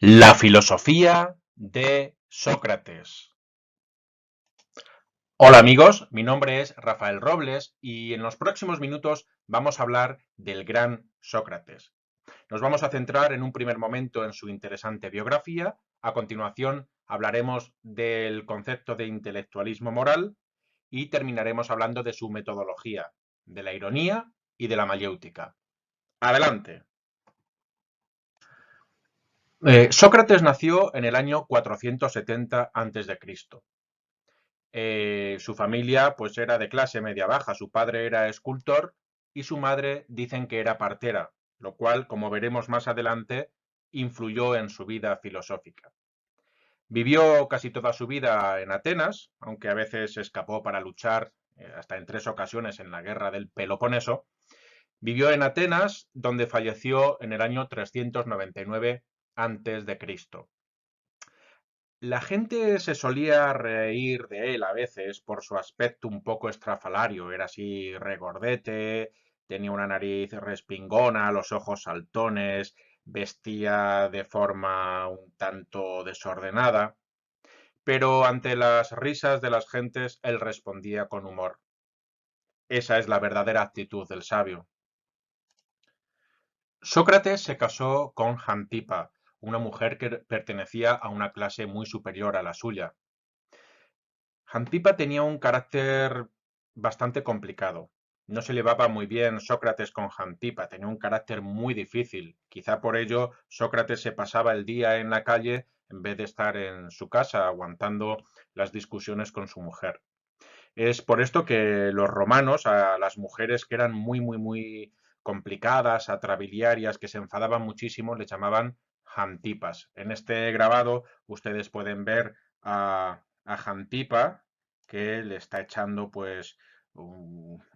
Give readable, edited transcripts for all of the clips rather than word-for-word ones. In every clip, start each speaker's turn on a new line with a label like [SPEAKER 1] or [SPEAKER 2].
[SPEAKER 1] La filosofía de Sócrates. Hola amigos, mi nombre es Rafael Robles y en los próximos minutos vamos a hablar del gran Sócrates. Nos vamos a centrar en un primer momento en su interesante biografía. A continuación hablaremos del concepto de intelectualismo moral y terminaremos hablando de su metodología, de la ironía y de la mayéutica. Adelante. Sócrates nació en el año 470 a.C. Su familia pues era de clase media baja, su padre era escultor y su madre dicen que era partera, lo cual, como veremos más adelante, influyó en su vida filosófica. Vivió casi toda su vida en Atenas, aunque a veces escapó para luchar hasta en 3 ocasiones en la guerra del Peloponeso. Vivió en Atenas, donde falleció en el año 399 a.C. La gente se solía reír de él a veces por su aspecto un poco estrafalario. Era así regordete, tenía una nariz respingona, los ojos saltones, vestía de forma un tanto desordenada. Pero ante las risas de las gentes, él respondía con humor. Esa es la verdadera actitud del sabio. Sócrates se casó con Jantipa, una mujer que pertenecía a una clase muy superior a la suya. Jantipa tenía un carácter bastante complicado. No se llevaba muy bien Sócrates con Jantipa, tenía un carácter muy difícil. Quizá por ello Sócrates se pasaba el día en la calle en vez de estar en su casa aguantando las discusiones con su mujer. Es por esto que los romanos a las mujeres que eran muy complicadas, atrabiliarias, que se enfadaban muchísimo, les llamaban Jantipas. En este grabado ustedes pueden ver a Jantipa que le está echando pues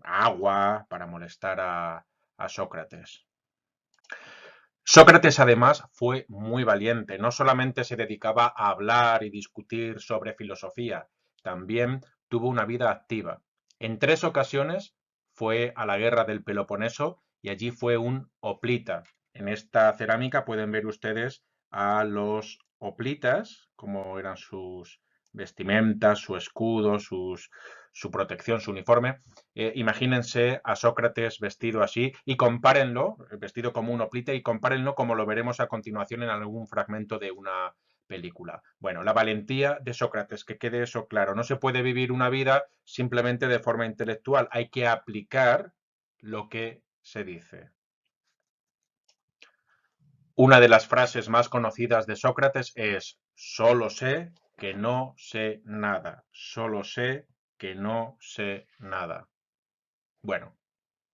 [SPEAKER 1] agua para molestar a Sócrates. Sócrates además fue muy valiente, no solamente se dedicaba a hablar y discutir sobre filosofía, también tuvo una vida activa. En 3 ocasiones fue a la guerra del Peloponeso y allí fue un hoplita. En esta cerámica pueden ver ustedes a los hoplitas, cómo eran sus vestimentas, su escudo, su protección, su uniforme. Imagínense a Sócrates vestido así y compárenlo, vestido como un hoplita, y compárenlo como lo veremos a continuación en algún fragmento de una película. Bueno, la valentía de Sócrates, que quede eso claro. No se puede vivir una vida simplemente de forma intelectual, hay que aplicar lo que se dice. Una de las frases más conocidas de Sócrates es: solo sé que no sé nada, solo sé que no sé nada. Bueno,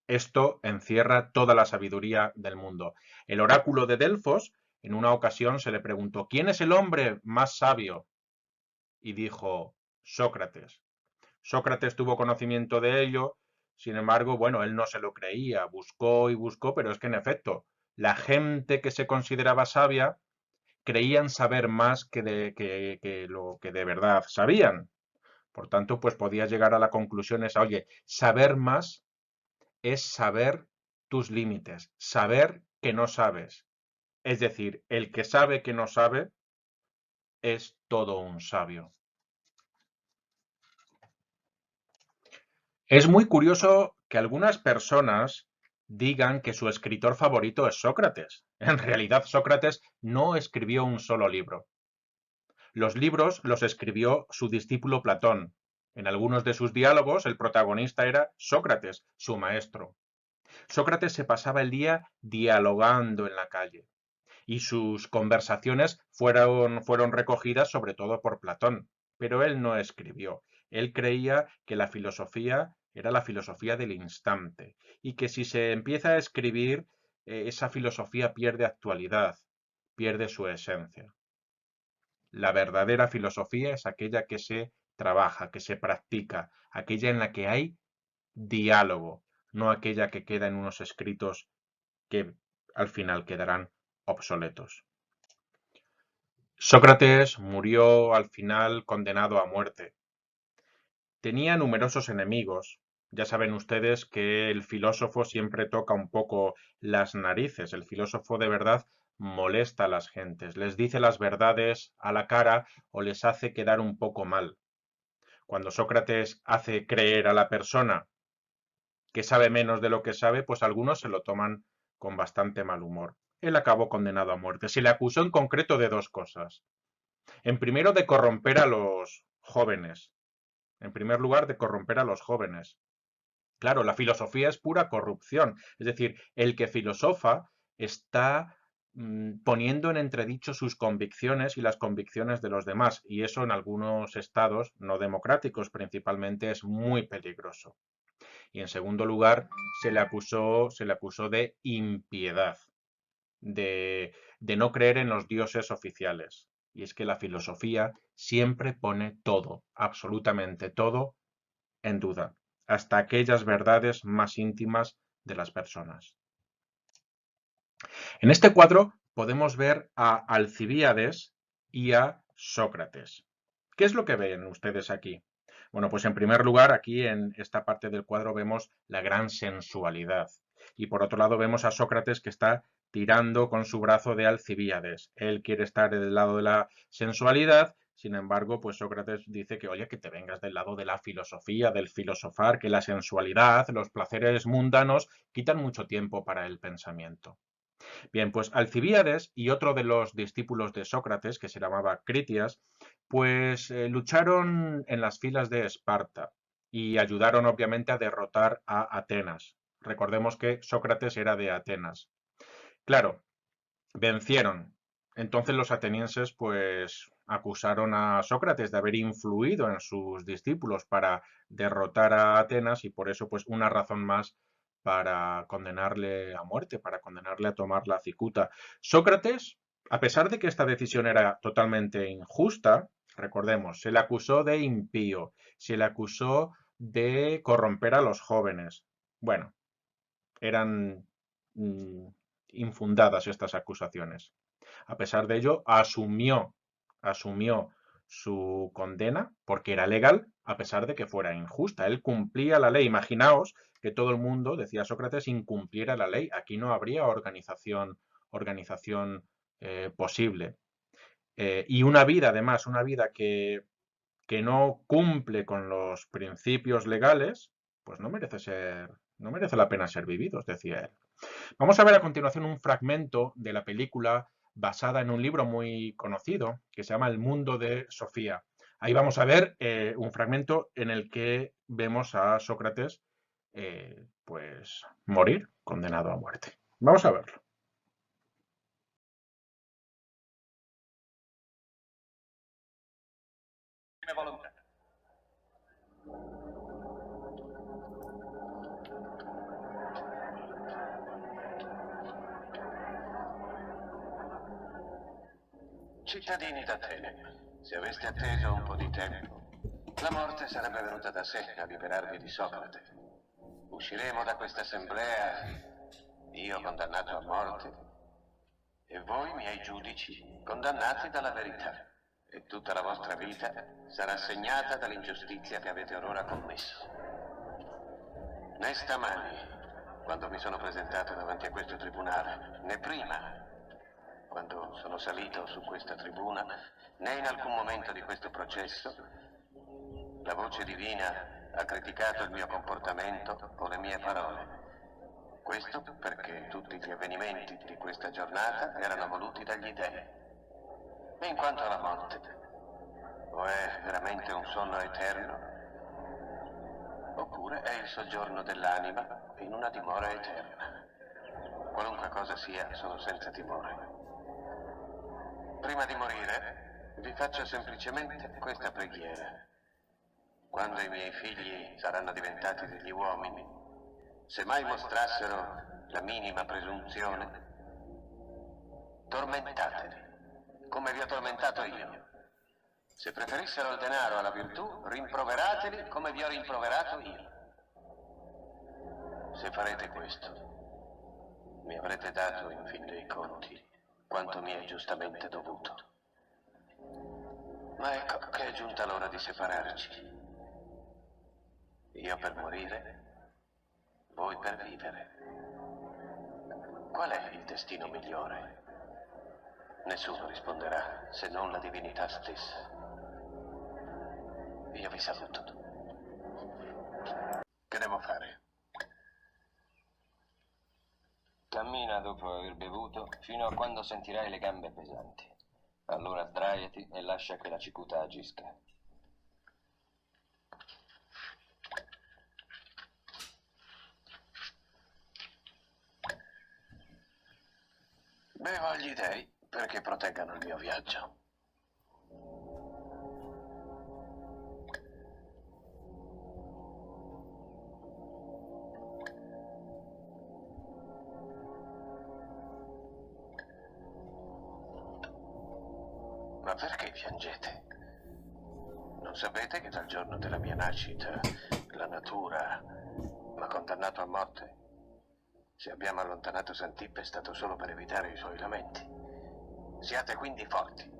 [SPEAKER 1] esto encierra toda la sabiduría del mundo. El oráculo de Delfos, en una ocasión se le preguntó: ¿quién es el hombre más sabio? Y dijo: Sócrates. Sócrates tuvo conocimiento de ello, sin embargo, bueno, él no se lo creía, buscó y buscó, pero es que en efecto, la gente que se consideraba sabia creían saber más que lo que de verdad sabían. Por tanto, pues podía llegar a la conclusión esa: oye, saber más es saber tus límites, saber que no sabes. Es decir, el que sabe que no sabe es todo un sabio. Es muy curioso que algunas personas digan que su escritor favorito es Sócrates. En realidad, Sócrates no escribió un solo libro. Los libros los escribió su discípulo Platón. En algunos de sus diálogos, el protagonista era Sócrates, su maestro. Sócrates se pasaba el día dialogando en la calle, y sus conversaciones fueron recogidas sobre todo por Platón, pero él no escribió. Él creía que la filosofía era la filosofía del instante y que si se empieza a escribir, esa filosofía pierde actualidad, pierde su esencia. La verdadera filosofía es aquella que se trabaja, que se practica, aquella en la que hay diálogo, no aquella que queda en unos escritos que al final quedarán obsoletos. Sócrates murió al final condenado a muerte. Tenía numerosos enemigos. Ya saben ustedes que el filósofo siempre toca un poco las narices. El filósofo de verdad molesta a las gentes, les dice las verdades a la cara o les hace quedar un poco mal. Cuando Sócrates hace creer a la persona que sabe menos de lo que sabe, pues algunos se lo toman con bastante mal humor. Él acabó condenado a muerte. Se le acusó en concreto de dos cosas. En primero, de corromper a los jóvenes. En primer lugar, de corromper a los jóvenes. Claro, la filosofía es pura corrupción. Es decir, el que filosofa está poniendo en entredicho sus convicciones y las convicciones de los demás. Y eso en algunos estados no democráticos principalmente es muy peligroso. Y en segundo lugar, se le acusó de impiedad, de no creer en los dioses oficiales. Y es que la filosofía siempre pone todo, absolutamente todo, en duda, hasta aquellas verdades más íntimas de las personas. En este cuadro podemos ver a Alcibíades y a Sócrates. ¿Qué es lo que ven ustedes aquí? Bueno, pues en primer lugar, aquí en esta parte del cuadro vemos la gran sensualidad. Y por otro lado vemos a Sócrates que está tirando con su brazo de Alcibíades. Él quiere estar del lado de la sensualidad, sin embargo, pues Sócrates dice que, oye, que te vengas del lado de la filosofía, del filosofar, que la sensualidad, los placeres mundanos quitan mucho tiempo para el pensamiento. Bien, pues Alcibíades y otro de los discípulos de Sócrates, que se llamaba Critias, pues lucharon en las filas de Esparta y ayudaron obviamente a derrotar a Atenas. Recordemos que Sócrates era de Atenas. Claro, vencieron. Entonces los atenienses pues acusaron a Sócrates de haber influido en sus discípulos para derrotar a Atenas y por eso pues una razón más para condenarle a muerte, para condenarle a tomar la cicuta. Sócrates, a pesar de que esta decisión era totalmente injusta, recordemos, se le acusó de impío, se le acusó de corromper a los jóvenes. Bueno, eran infundadas estas acusaciones. A pesar de ello, asumió su condena porque era legal, a pesar de que fuera injusta. Él cumplía la ley. Imaginaos que todo el mundo, decía Sócrates, incumpliera la ley. Aquí no habría organización posible. Y una vida, además, una vida que no cumple con los principios legales, pues no merece la pena ser vividos, decía él. Vamos a ver a continuación un fragmento de la película basada en un libro muy conocido que se llama El mundo de Sofía. Ahí vamos a ver un fragmento en el que vemos a Sócrates pues morir condenado a muerte. Vamos a verlo.
[SPEAKER 2] Cittadini d'Atene, se aveste atteso un po' di tempo, la morte sarebbe venuta da sé a liberarvi di Socrate. Usciremo da questa assemblea, io condannato a morte, e voi, miei giudici, condannati dalla verità. E tutta la vostra vita sarà segnata dall'ingiustizia che avete orora commesso. Né stamani, quando mi sono presentato davanti a questo tribunale, né prima, quando sono salito su questa tribuna, né in alcun momento di questo processo, la voce divina ha criticato il mio comportamento o le mie parole. Questo perché tutti gli avvenimenti di questa giornata erano voluti dagli dèi. E in quanto alla morte, o è veramente un sonno eterno, oppure è il soggiorno dell'anima in una dimora eterna. Qualunque cosa sia, sono senza timore. Prima di morire, vi faccio semplicemente questa preghiera. Quando i miei figli saranno diventati degli uomini, se mai mostrassero la minima presunzione, tormentateli, come vi ho tormentato io. Se preferissero il denaro alla virtù, rimproverateli come vi ho rimproverato io. Se farete questo, mi avrete dato in fin dei conti quanto mi è giustamente dovuto. Ma ecco che è giunta l'ora di separarci. Io per morire, voi per vivere. Qual è il destino migliore? Nessuno risponderà se non la divinità stessa. Io vi saluto. Che devo fare?
[SPEAKER 3] Cammina dopo aver bevuto fino a quando sentirai le gambe pesanti. Allora sdraiati e lascia che la cicuta agisca.
[SPEAKER 2] Bevo agli dei perché proteggano il mio viaggio. Ma perché piangete? Non sapete che dal giorno della mia nascita la natura m'ha condannato a morte? Se abbiamo allontanato Santip è stato solo per evitare i suoi lamenti. Siate quindi forti.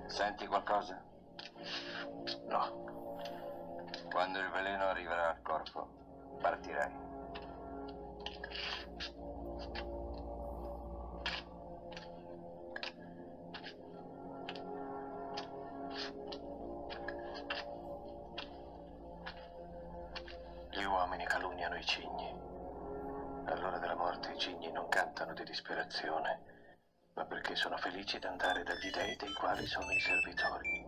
[SPEAKER 3] Senti qualcosa?
[SPEAKER 2] No.
[SPEAKER 3] Quando il veleno arriverà al corpo, partirai.
[SPEAKER 2] Gli uomini calunniano i cigni. All'ora della morte i cigni non cantano di disperazione, ma perché sono felici di andare dagli dei dei quali sono i servitori.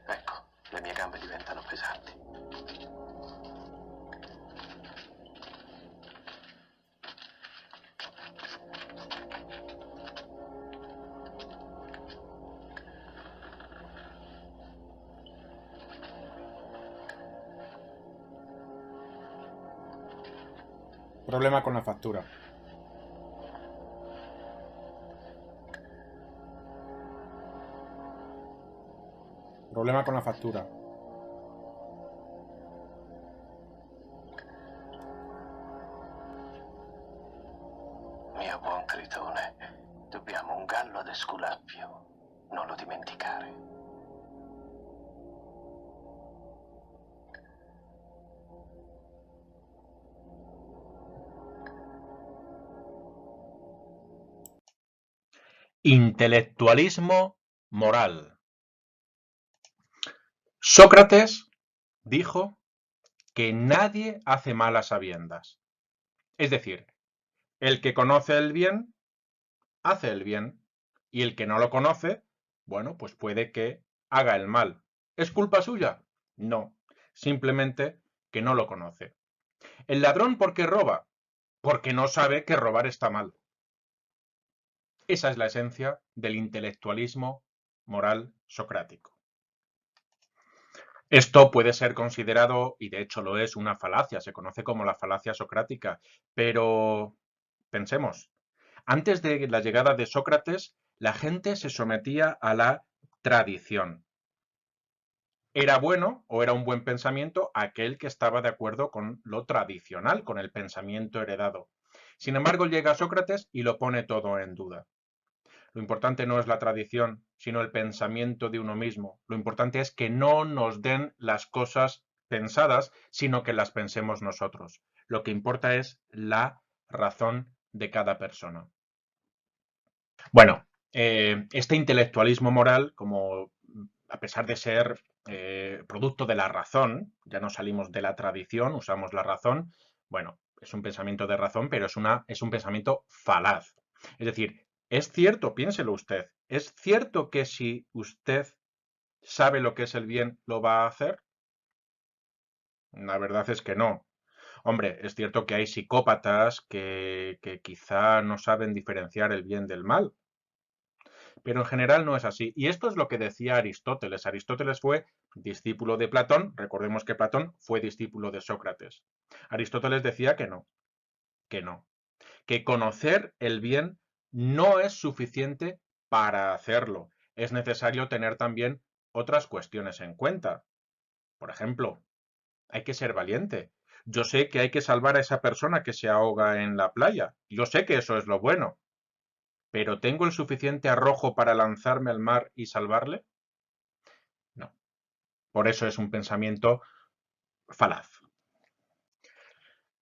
[SPEAKER 2] Ecco, le mie gambe diventano pesanti.
[SPEAKER 1] Problema con la factura. Problema con la factura.
[SPEAKER 2] Mio buon Tritone, dobbiamo un gallo ad Esculapio. Non lo dimenticare.
[SPEAKER 1] Intelectualismo moral. Sócrates dijo que nadie hace mal a sabiendas. Es decir, el que conoce el bien, hace el bien. Y el que no lo conoce, bueno, pues puede que haga el mal. ¿Es culpa suya? No, simplemente que no lo conoce. ¿El ladrón por qué roba? Porque no sabe que robar está mal. Esa es la esencia del intelectualismo moral socrático. Esto puede ser considerado, y de hecho lo es, una falacia, se conoce como la falacia socrática, pero pensemos, antes de la llegada de Sócrates, la gente se sometía a la tradición. Era bueno o era un buen pensamiento aquel que estaba de acuerdo con lo tradicional, con el pensamiento heredado. Sin embargo, llega Sócrates y lo pone todo en duda. Lo importante no es la tradición, sino el pensamiento de uno mismo. Lo importante es que no nos den las cosas pensadas, sino que las pensemos nosotros. Lo que importa es la razón de cada persona. Bueno, este intelectualismo moral, como a pesar de ser producto de la razón, ya no salimos de la tradición, usamos la razón, bueno, es un pensamiento de razón, pero es un pensamiento falaz. Es decir, es cierto, piénselo usted, es cierto que si usted sabe lo que es el bien, lo va a hacer? La verdad es que no. Hombre, es cierto que hay psicópatas que quizá no saben diferenciar el bien del mal, pero en general no es así. Y esto es lo que decía Aristóteles. Aristóteles fue discípulo de Platón. Recordemos que Platón fue discípulo de Sócrates. Aristóteles decía que no, que no, que conocer el bien no es suficiente para hacerlo. Es necesario tener también otras cuestiones en cuenta. Por ejemplo, hay que ser valiente. Yo sé que hay que salvar a esa persona que se ahoga en la playa. Yo sé que eso es lo bueno. ¿Pero tengo el suficiente arrojo para lanzarme al mar y salvarle? No. Por eso es un pensamiento falaz.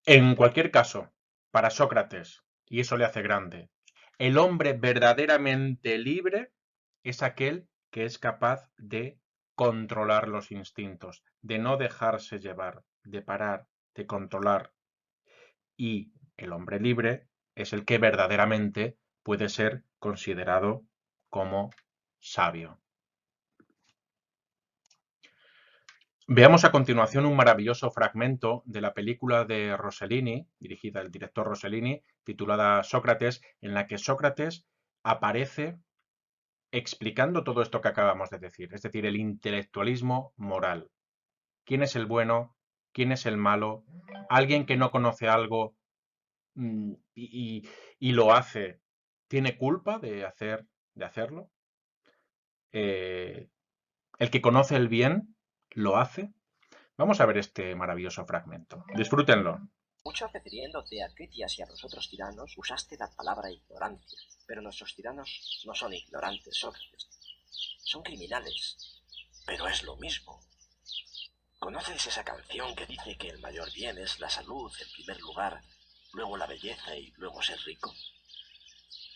[SPEAKER 1] En cualquier caso, para Sócrates, y eso le hace grande, el hombre verdaderamente libre es aquel que es capaz de controlar los instintos, de no dejarse llevar, de parar, de controlar. Y el hombre libre es el que verdaderamente puede ser considerado como sabio. Veamos a continuación un maravilloso fragmento de la película de Rossellini, dirigida al director Rossellini, titulada Sócrates, en la que Sócrates aparece explicando todo esto que acabamos de decir, es decir, el intelectualismo moral. ¿Quién es el bueno? ¿Quién es el malo? ¿Alguien que no conoce algo y lo hace, tiene culpa de hacerlo? Eh, ¿El que conoce el bien lo hace? Vamos a ver este maravilloso fragmento. Disfrútenlo.
[SPEAKER 4] Mucho refiriéndote a Critias y a los otros tiranos, usaste la palabra ignorancia. Pero nuestros tiranos no son ignorantes, Sócrates. Son criminales. Pero es lo mismo. ¿Conoces esa canción que dice que el mayor bien es la salud en primer lugar, luego la belleza y luego ser rico?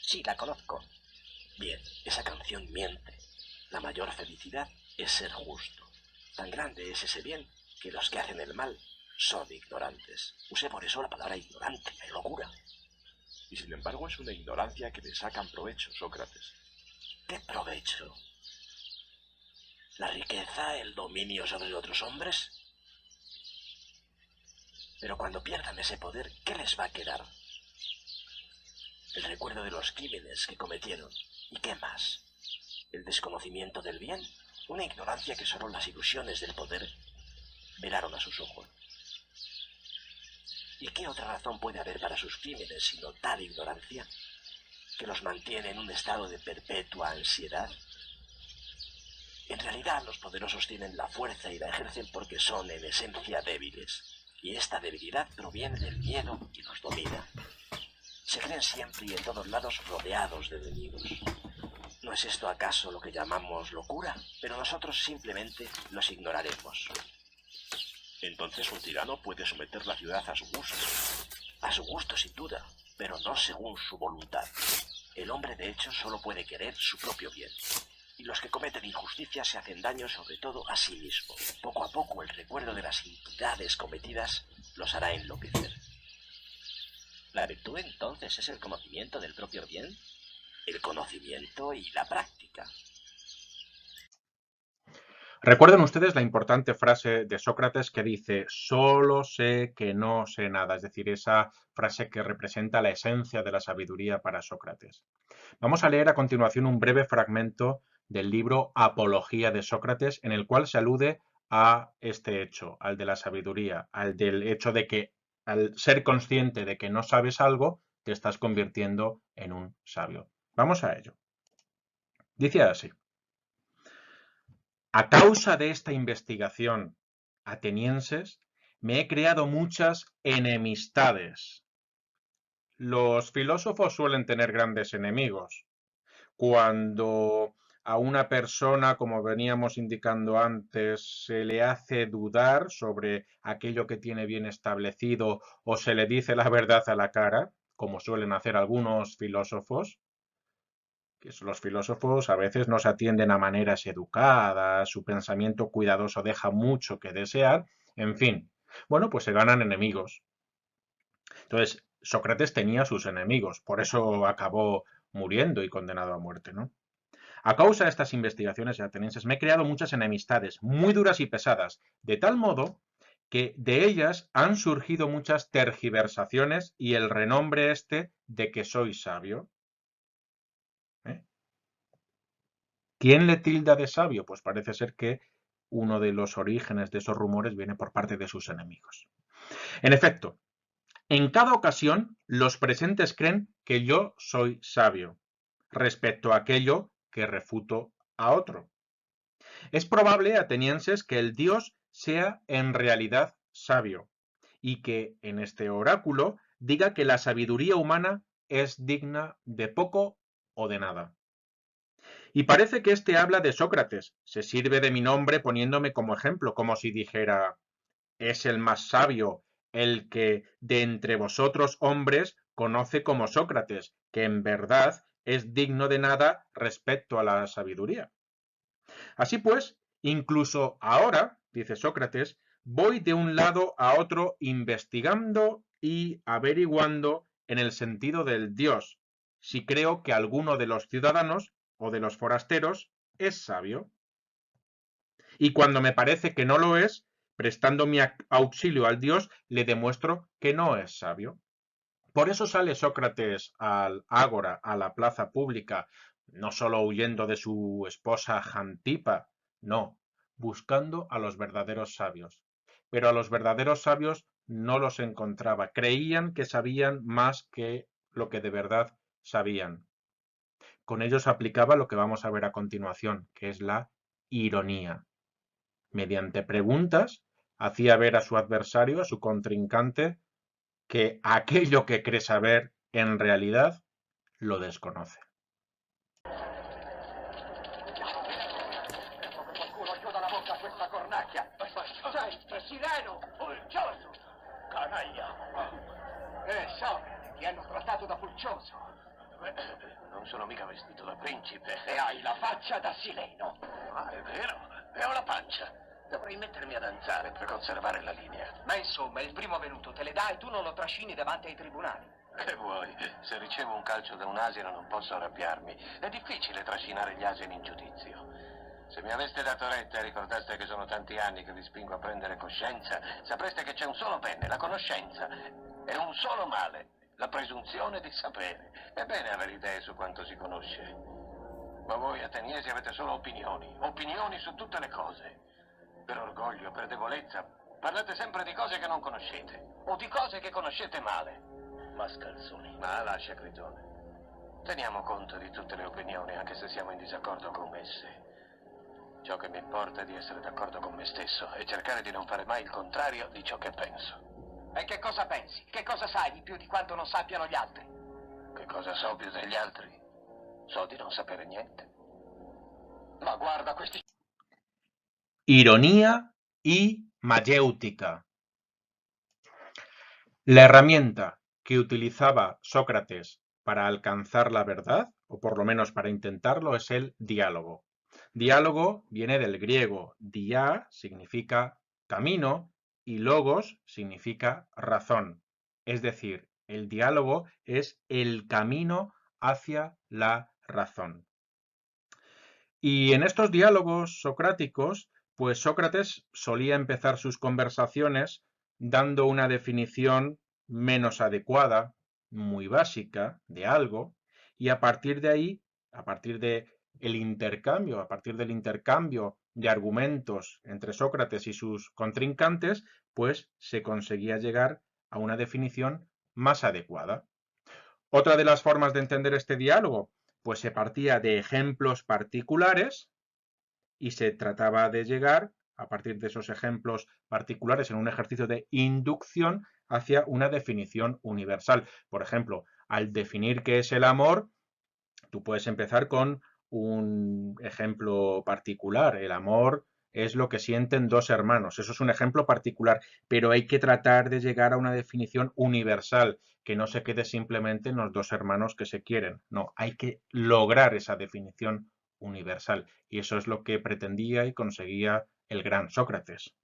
[SPEAKER 4] Sí, la conozco. Bien, esa canción miente. La mayor felicidad es ser justo. Tan grande es ese bien que los que hacen el mal son ignorantes. Usé por eso la palabra ignorante, hay locura.
[SPEAKER 5] Y sin embargo es una ignorancia que le sacan provecho, Sócrates.
[SPEAKER 4] ¿Qué provecho? ¿La riqueza, el dominio sobre otros hombres? Pero cuando pierdan ese poder, ¿qué les va a quedar? El recuerdo de los crímenes que cometieron. ¿Y qué más? ¿El desconocimiento del bien? Una ignorancia que solo las ilusiones del poder velaron a sus ojos. ¿Y qué otra razón puede haber para sus crímenes sino tal ignorancia que los mantiene en un estado de perpetua ansiedad? En realidad los poderosos tienen la fuerza y la ejercen porque son en esencia débiles, y esta debilidad proviene del miedo que los domina. Se creen siempre y en todos lados rodeados de enemigos. ¿No es esto acaso lo que llamamos locura? Pero nosotros simplemente los ignoraremos.
[SPEAKER 5] Entonces un tirano puede someter la ciudad a su gusto.
[SPEAKER 4] A su gusto, sin duda, pero no según su voluntad. El hombre, de hecho, solo puede querer su propio bien. Y los que cometen injusticia se hacen daño sobre todo a sí mismo. Poco a poco el recuerdo de las iniquidades cometidas los hará enloquecer. ¿La virtud entonces es el conocimiento del propio bien? El conocimiento y la práctica.
[SPEAKER 1] Recuerden ustedes la importante frase de Sócrates que dice, solo sé que no sé nada, es decir, esa frase que representa la esencia de la sabiduría para Sócrates. Vamos a leer a continuación un breve fragmento del libro Apología de Sócrates, en el cual se alude a este hecho, al de la sabiduría, al del hecho de que al ser consciente de que no sabes algo, te estás convirtiendo en un sabio. Vamos a ello. Dice así. A causa de esta investigación, atenienses, me he creado muchas enemistades. Los filósofos suelen tener grandes enemigos. Cuando a una persona, como veníamos indicando antes, se le hace dudar sobre aquello que tiene bien establecido o se le dice la verdad a la cara, como suelen hacer algunos filósofos, que los filósofos a veces no se atienden a maneras educadas, su pensamiento cuidadoso deja mucho que desear, en fin. Bueno, pues se ganan enemigos. Entonces, Sócrates tenía sus enemigos, por eso acabó muriendo y condenado a muerte, ¿no? A causa de estas investigaciones atenienses me he creado muchas enemistades muy duras y pesadas, de tal modo que de ellas han surgido muchas tergiversaciones y el renombre este de que soy sabio. ¿Quién le tilda de sabio? Pues parece ser que uno de los orígenes de esos rumores viene por parte de sus enemigos. En efecto, en cada ocasión los presentes creen que yo soy sabio respecto a aquello que refuto a otro. Es probable, atenienses, que el dios sea en realidad sabio y que en este oráculo diga que la sabiduría humana es digna de poco o de nada. Y parece que este habla de Sócrates, se sirve de mi nombre poniéndome como ejemplo, como si dijera, es el más sabio, el que de entre vosotros hombres conoce como Sócrates, que en verdad es digno de nada respecto a la sabiduría. Así pues, incluso ahora, dice Sócrates, voy de un lado a otro investigando y averiguando en el sentido del Dios, si creo que alguno de los ciudadanos o de los forasteros es sabio. Y cuando me parece que no lo es, prestando mi auxilio al Dios, le demuestro que no es sabio. Por eso sale Sócrates al ágora, a la plaza pública, no solo huyendo de su esposa Jantipa, no, buscando a los verdaderos sabios. Pero a los verdaderos sabios no los encontraba. Creían que sabían más que lo que de verdad sabían. Con ellos aplicaba lo que vamos a ver a continuación, que es la ironía. Mediante preguntas, hacía ver a su adversario, a su contrincante, que aquello que cree saber en realidad lo desconoce.
[SPEAKER 6] Qualcuno chiuda la bocca a questa cornacchia! Sei sireno! Pulcioso! Canaglia! Socrate, ti hanno trattato da pulcioso!
[SPEAKER 2] Non sono mica vestito da principe.
[SPEAKER 6] E hai la faccia da sileno!
[SPEAKER 2] Ah, è vero? E ho la pancia. Dovrei mettermi a danzare per conservare la linea.
[SPEAKER 6] Ma insomma, il primo venuto te le dà e tu non lo trascini davanti ai tribunali.
[SPEAKER 2] Che vuoi? Se ricevo un calcio da un asino non posso arrabbiarmi. È difficile trascinare gli asini in giudizio. Se mi aveste dato retta e ricordaste che sono tanti anni che vi spingo a prendere coscienza, sapreste che c'è un solo bene, la conoscenza, e un solo male, la presunzione di sapere. È bene avere idee su quanto si conosce. Ma voi ateniesi avete solo opinioni su tutte le cose. Per orgoglio, per debolezza, parlate sempre di cose che non conoscete, o di cose che conoscete male. Mascalzoni. Ma lascia, Critone. Teniamo conto di tutte le opinioni, anche se siamo in disaccordo con esse. Ciò che mi importa è di essere d'accordo con me stesso e cercare di non fare mai il contrario di ciò che penso.
[SPEAKER 6] E che cosa pensi? Che cosa sai di più di quanto non sappiano gli altri?
[SPEAKER 2] Che cosa so più degli altri? So di non sapere niente.
[SPEAKER 6] Ma guarda questi...
[SPEAKER 1] Ironía y mayéutica. La herramienta que utilizaba Sócrates para alcanzar la verdad, o por lo menos para intentarlo, es el diálogo. Diálogo viene del griego. Dia significa camino y logos significa razón. Es decir, el diálogo es el camino hacia la razón. Y en estos diálogos socráticos, pues Sócrates solía empezar sus conversaciones dando una definición menos adecuada, muy básica, de algo, y a partir de ahí, a partir del intercambio de argumentos entre Sócrates y sus contrincantes, pues se conseguía llegar a una definición más adecuada. Otra de las formas de entender este diálogo, pues se partía de ejemplos particulares y se trataba de llegar, a partir de esos ejemplos particulares, en un ejercicio de inducción hacia una definición universal. Por ejemplo, al definir qué es el amor, tú puedes empezar con un ejemplo particular. El amor es lo que sienten dos hermanos. Eso es un ejemplo particular, pero hay que tratar de llegar a una definición universal, que no se quede simplemente en los dos hermanos que se quieren. No, hay que lograr esa definición universal. Y eso es lo que pretendía y conseguía el gran Sócrates.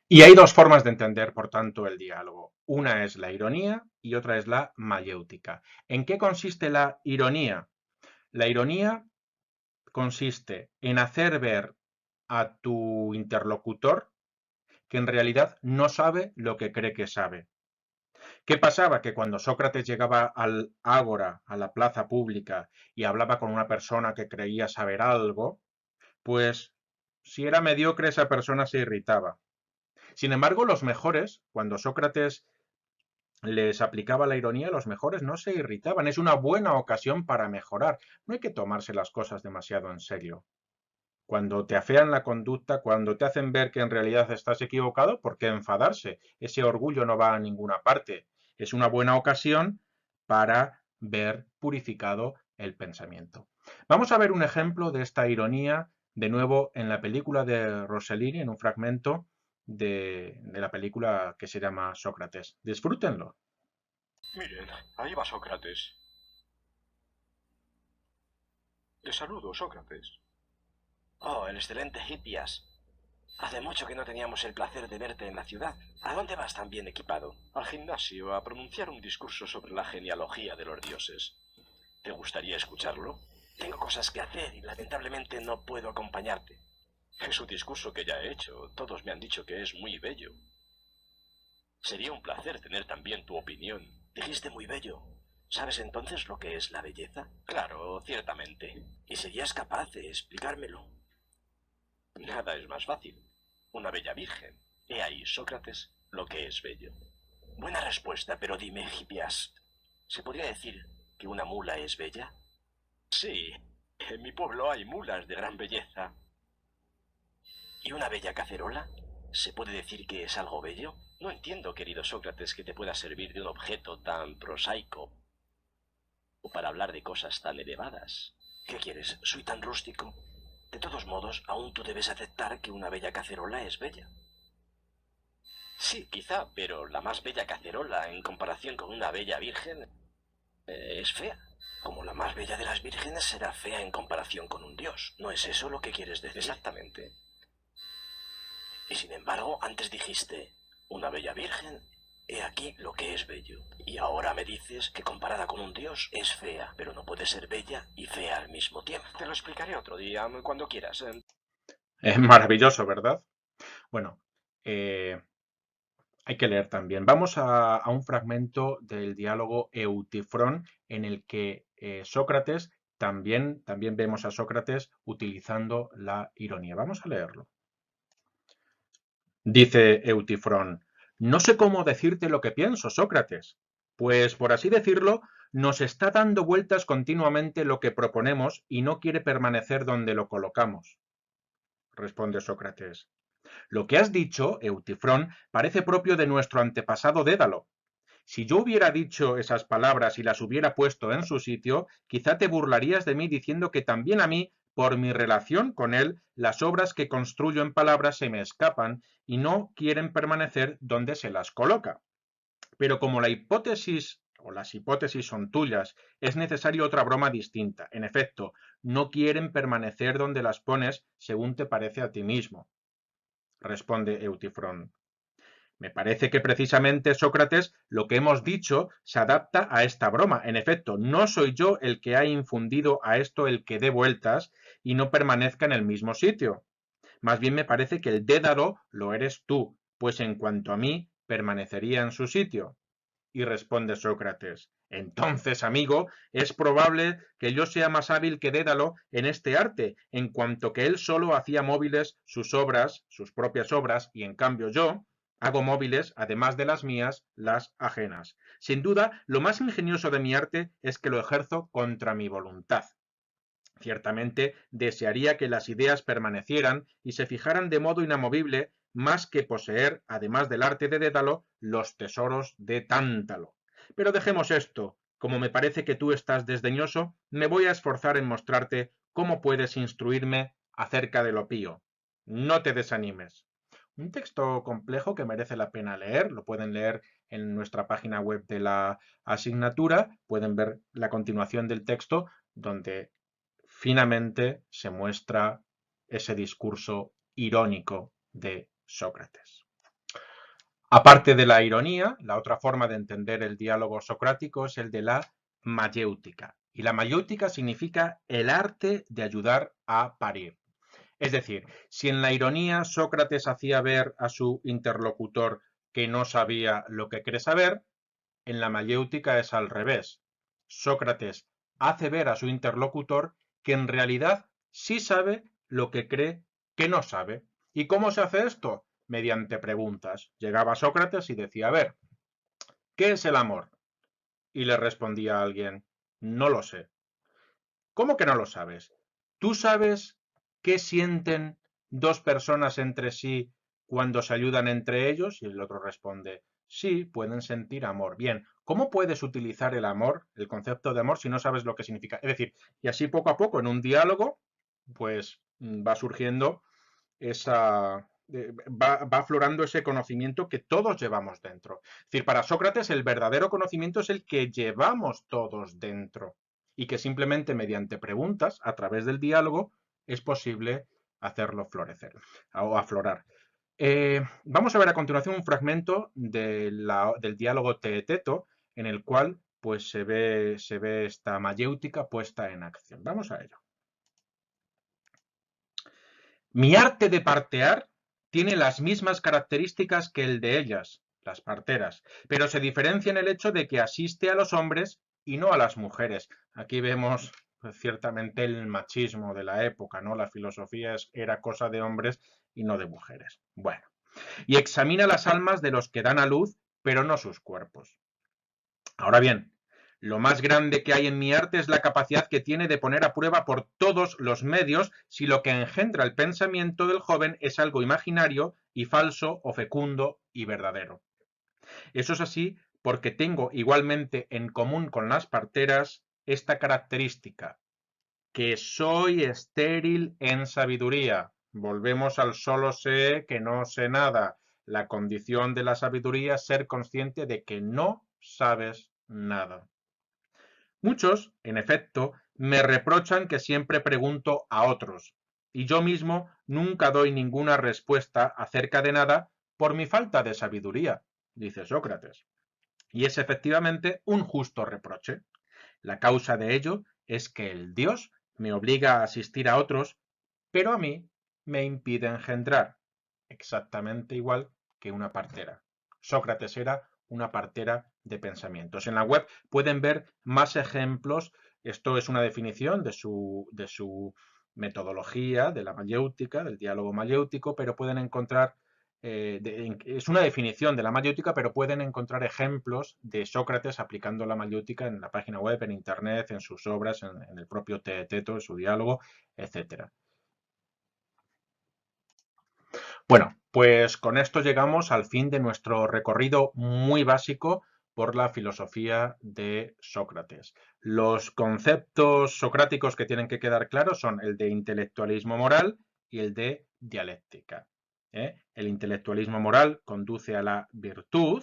[SPEAKER 1] Y hay dos formas de entender, por tanto, el diálogo. Una es la ironía y otra es la mayéutica. ¿En qué consiste la ironía? La ironía consiste en hacer ver a tu interlocutor que en realidad no sabe lo que cree que sabe. ¿Qué pasaba? Que cuando Sócrates llegaba al ágora, a la plaza pública, y hablaba con una persona que creía saber algo, pues si era mediocre esa persona se irritaba. Sin embargo, los mejores, cuando Sócrates les aplicaba la ironía, los mejores no se irritaban. Es una buena ocasión para mejorar. No hay que tomarse las cosas demasiado en serio. Cuando te afean la conducta, cuando te hacen ver que en realidad estás equivocado, ¿por qué enfadarse? Ese orgullo no va a ninguna parte. Es una buena ocasión para ver purificado el pensamiento. Vamos a ver un ejemplo de esta ironía de nuevo en la película de Rossellini, en un fragmento de la película que se llama Sócrates. Disfrútenlo.
[SPEAKER 5] Miren, ahí va Sócrates. Te saludo, Sócrates.
[SPEAKER 4] Oh, el excelente Hippias. Hace mucho que no teníamos el placer de verte en la ciudad. ¿A dónde vas tan bien equipado?
[SPEAKER 5] Al gimnasio a pronunciar un discurso sobre la genealogía de los dioses. ¿Te gustaría escucharlo?
[SPEAKER 4] Tengo cosas que hacer y lamentablemente no puedo acompañarte.
[SPEAKER 5] Es un discurso que ya he hecho. Todos me han dicho que es muy bello. Sería un placer tener también tu opinión.
[SPEAKER 4] Dijiste muy bello. ¿Sabes entonces lo que es la belleza?
[SPEAKER 5] Claro, ciertamente.
[SPEAKER 4] ¿Y serías capaz de explicármelo?
[SPEAKER 5] Nada es más fácil. Una bella virgen. He ahí, Sócrates, lo que es bello.
[SPEAKER 4] Buena respuesta, pero dime, Hippias, ¿se podría decir que una mula es bella?
[SPEAKER 5] Sí, en mi pueblo hay mulas de gran belleza.
[SPEAKER 4] ¿Y una bella cacerola? ¿Se puede decir que es algo bello?
[SPEAKER 5] No entiendo, querido Sócrates, que te pueda servir de un objeto tan prosaico o para hablar de cosas tan elevadas.
[SPEAKER 4] ¿Qué quieres? ¿Soy tan rústico? De todos modos, aún tú debes aceptar que una bella cacerola es bella.
[SPEAKER 5] Sí, quizá, pero la más bella cacerola en comparación con una bella virgen es fea.
[SPEAKER 4] Como la más bella de las vírgenes será fea en comparación con un dios. ¿No es eso lo que quieres decir?
[SPEAKER 5] Exactamente.
[SPEAKER 4] Y sin embargo, antes dijiste, una bella virgen, he aquí lo que es bello. Y ahora me dices que comparada con un dios es fea, pero no puede ser bella y fea al mismo tiempo.
[SPEAKER 5] Te lo explicaré otro día, cuando quieras.
[SPEAKER 1] Es maravilloso, ¿verdad? Bueno, hay que leer también. Vamos a un fragmento del diálogo Eutifrón en el que Sócrates, también vemos a Sócrates utilizando la ironía. Vamos a leerlo. Dice Eutifrón, no sé cómo decirte lo que pienso, Sócrates, pues, por así decirlo, nos está dando vueltas continuamente lo que proponemos y no quiere permanecer donde lo colocamos. Responde Sócrates. Lo que has dicho, Eutifrón, parece propio de nuestro antepasado Dédalo. Si yo hubiera dicho esas palabras y las hubiera puesto en su sitio, quizá te burlarías de mí diciendo que también a mí, por mi relación con él, las obras que construyo en palabras se me escapan y no quieren permanecer donde se las coloca. Pero como la hipótesis o las hipótesis son tuyas, es necesaria otra broma distinta. En efecto, no quieren permanecer donde las pones según te parece a ti mismo. Responde Eutifrón. Me parece que precisamente, Sócrates, lo que hemos dicho se adapta a esta broma. En efecto, no soy yo el que ha infundido a esto el que dé vueltas y no permanezca en el mismo sitio. Más bien me parece que el Dédalo lo eres tú, pues en cuanto a mí, permanecería en su sitio. Y responde Sócrates, entonces, amigo, es probable que yo sea más hábil que Dédalo en este arte, en cuanto que él solo hacía móviles sus obras, sus propias obras, y en cambio yo hago móviles, además de las mías, las ajenas. Sin duda, lo más ingenioso de mi arte es que lo ejerzo contra mi voluntad. Ciertamente, desearía que las ideas permanecieran y se fijaran de modo inamovible, más que poseer, además del arte de Dédalo, los tesoros de Tántalo. Pero dejemos esto. Como me parece que tú estás desdeñoso, me voy a esforzar en mostrarte cómo puedes instruirme acerca de lo pío. No te desanimes. Un texto complejo que merece la pena leer, lo pueden leer en nuestra página web de la asignatura, pueden ver la continuación del texto donde finamente se muestra ese discurso irónico de Sócrates. Aparte de la ironía, la otra forma de entender el diálogo socrático es el de la mayéutica. Y la mayéutica significa el arte de ayudar a parir. Es decir, si en la ironía Sócrates hacía ver a su interlocutor que no sabía lo que cree saber, en la mayéutica es al revés. Sócrates hace ver a su interlocutor que en realidad sí sabe lo que cree que no sabe. ¿Y cómo se hace esto? Mediante preguntas. Llegaba Sócrates y decía, a ver, ¿qué es el amor? Y le respondía a alguien, no lo sé. ¿Cómo que no lo sabes? ¿Tú sabes qué sienten dos personas entre sí cuando se ayudan entre ellos? Y el otro responde, sí, pueden sentir amor. Bien, ¿cómo puedes utilizar el amor, el concepto de amor, si no sabes lo que significa? Es decir, y así poco a poco en un diálogo, pues va surgiendo va aflorando ese conocimiento que todos llevamos dentro. Es decir, para Sócrates el verdadero conocimiento es el que llevamos todos dentro y que simplemente mediante preguntas, a través del diálogo, es posible hacerlo florecer o aflorar. Vamos a ver a continuación un fragmento del diálogo Teeteto en el cual pues, se ve esta mayéutica puesta en acción. Vamos a ello. Mi arte de partear tiene las mismas características que el de ellas, las parteras, pero se diferencia en el hecho de que asiste a los hombres y no a las mujeres. Aquí vemos pues, ciertamente el machismo de la época, ¿no? La filosofía era cosa de hombres y no de mujeres. Bueno, y examina las almas de los que dan a luz, pero no sus cuerpos. Ahora bien, lo más grande que hay en mi arte es la capacidad que tiene de poner a prueba por todos los medios si lo que engendra el pensamiento del joven es algo imaginario y falso o fecundo y verdadero. Eso es así porque tengo igualmente en común con las parteras esta característica, que soy estéril en sabiduría. Volvemos al solo sé que no sé nada. La condición de la sabiduría es ser consciente de que no sabes nada. Muchos, en efecto, me reprochan que siempre pregunto a otros, y yo mismo nunca doy ninguna respuesta acerca de nada por mi falta de sabiduría, dice Sócrates. Y es efectivamente un justo reproche. La causa de ello es que el Dios me obliga a asistir a otros, pero a mí me impide engendrar, exactamente igual que una partera. Sócrates era una partera de pensamientos. En la web pueden ver más ejemplos. Esto es una definición de su metodología, de la mayéutica, del diálogo mayéutico, pero pueden encontrar, es una definición de la mayéutica, pero pueden encontrar ejemplos de Sócrates aplicando la mayéutica en la página web, en internet, en sus obras, en el propio Teeteto, en su diálogo, etc. Bueno, pues con esto llegamos al fin de nuestro recorrido muy básico por la filosofía de Sócrates. Los conceptos socráticos que tienen que quedar claros son el de intelectualismo moral y el de dialéctica. El intelectualismo moral conduce a la virtud,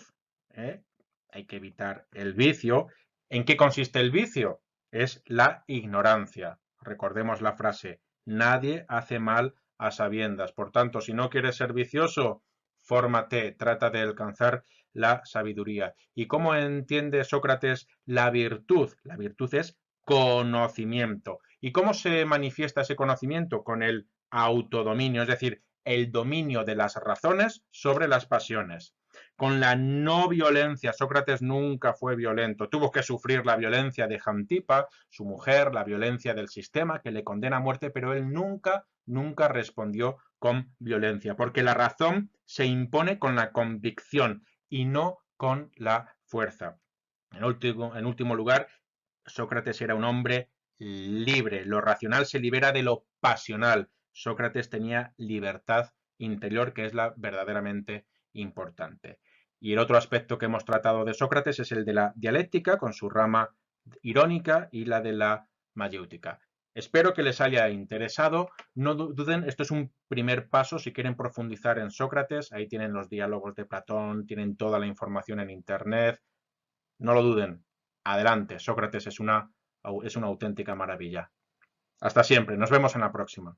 [SPEAKER 1] hay que evitar el vicio. ¿En qué consiste el vicio? Es la ignorancia. Recordemos la frase, nadie hace mal a sabiendas. Por tanto, si no quieres ser vicioso, fórmate, trata de alcanzar la sabiduría. ¿Y cómo entiende Sócrates la virtud? La virtud es conocimiento. ¿Y cómo se manifiesta ese conocimiento? Con el autodominio, es decir, el dominio de las razones sobre las pasiones. Con la no violencia, Sócrates nunca fue violento, tuvo que sufrir la violencia de Jantipa, su mujer, la violencia del sistema que le condena a muerte, pero él nunca respondió con violencia, porque la razón se impone con la convicción y no con la fuerza. En último lugar, Sócrates era un hombre libre, lo racional se libera de lo pasional. Sócrates tenía libertad interior, que es la verdaderamente importante. Y el otro aspecto que hemos tratado de Sócrates es el de la dialéctica, con su rama irónica, y la de la mayéutica. Espero que les haya interesado. No duden, esto es un primer paso. Si quieren profundizar en Sócrates, ahí tienen los diálogos de Platón, tienen toda la información en Internet. No lo duden. Adelante, Sócrates es una auténtica maravilla. Hasta siempre. Nos vemos en la próxima.